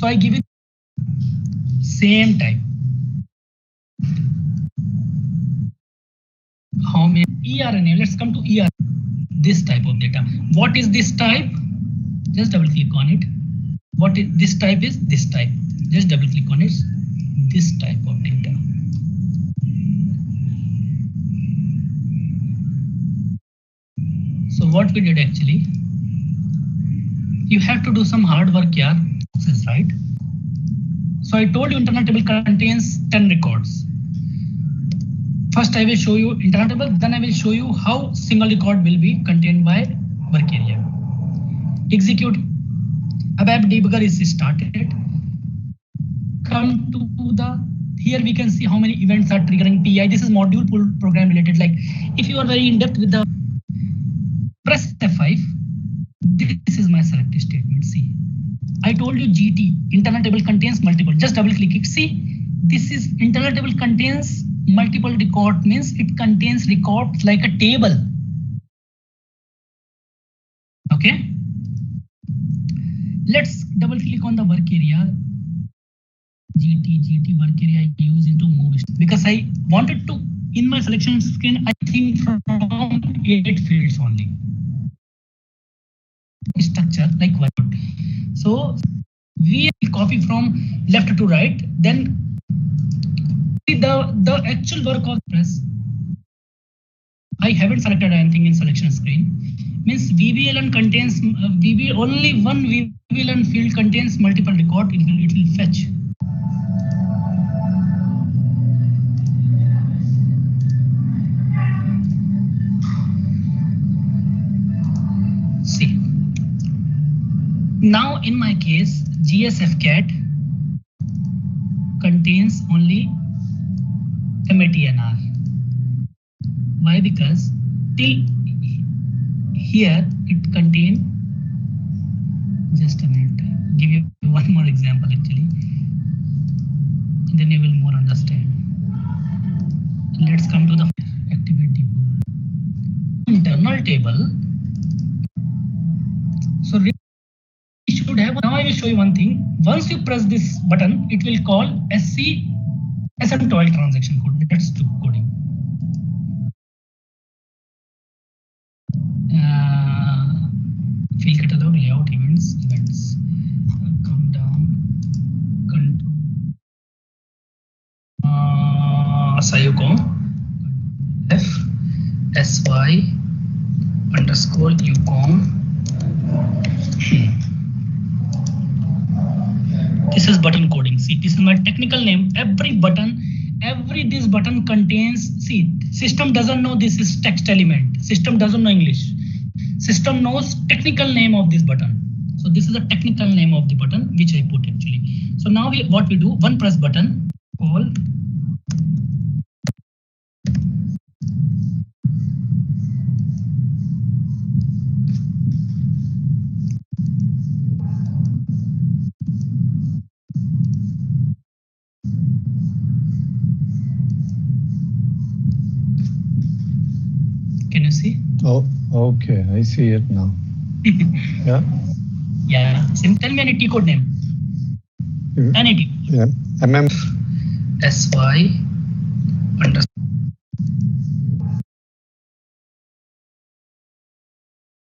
So I give it same type. How many ERNA? Let's come to ER. This type of data. What is this type? Just double click on it. What is this type? Is this type? Just double click on it. This type of data. So what we did actually, you have to do some hard work here, right? So I told you internal table contains 10 records. First I will show you internal table, then I will show you how single record will be contained by work area. Execute. ABAP debugger is started. Come to the, here we can see how many events are triggering PI. This is module pull program related. Like if you are very in depth with the, press F5. This is my select statement. See, I told you GT, internal table contains multiple. Just double click it. See, this is internal table contains multiple record, means it contains records like a table. Okay. Let's double click on the work area. GT work area I use into move because I wanted to, in my selection screen, I think from 8 fields only. Structure like what? So we copy from left to right, then the actual work of press. I haven't selected anything in selection screen. Means VBLN contains only one VBLN field contains multiple record. It will fetch. See. Now in my case, GSFCAT contains only MATNR. Why? Because till here it contains, just a minute, give you one more example actually, then you will more understand. Let's come to the activity internal table. So should have, now I will show you one thing. Once you press this button, it will call SM12 transaction code. Let's do coding. Field catalog, layout, events. Come down. Sayucom F SY underscore UCOM. This is button coding. See, this is my technical name. Every this button contains, see, system doesn't know this is text element. System doesn't know English. System knows technical name of this button. So this is a technical name of the button, which I put actually. So now what we do, one press button, call. Can you see? Oh, okay. I see it now. Yeah. Yeah. Tell me any T code name. Any T code. Yeah. MM SY underscore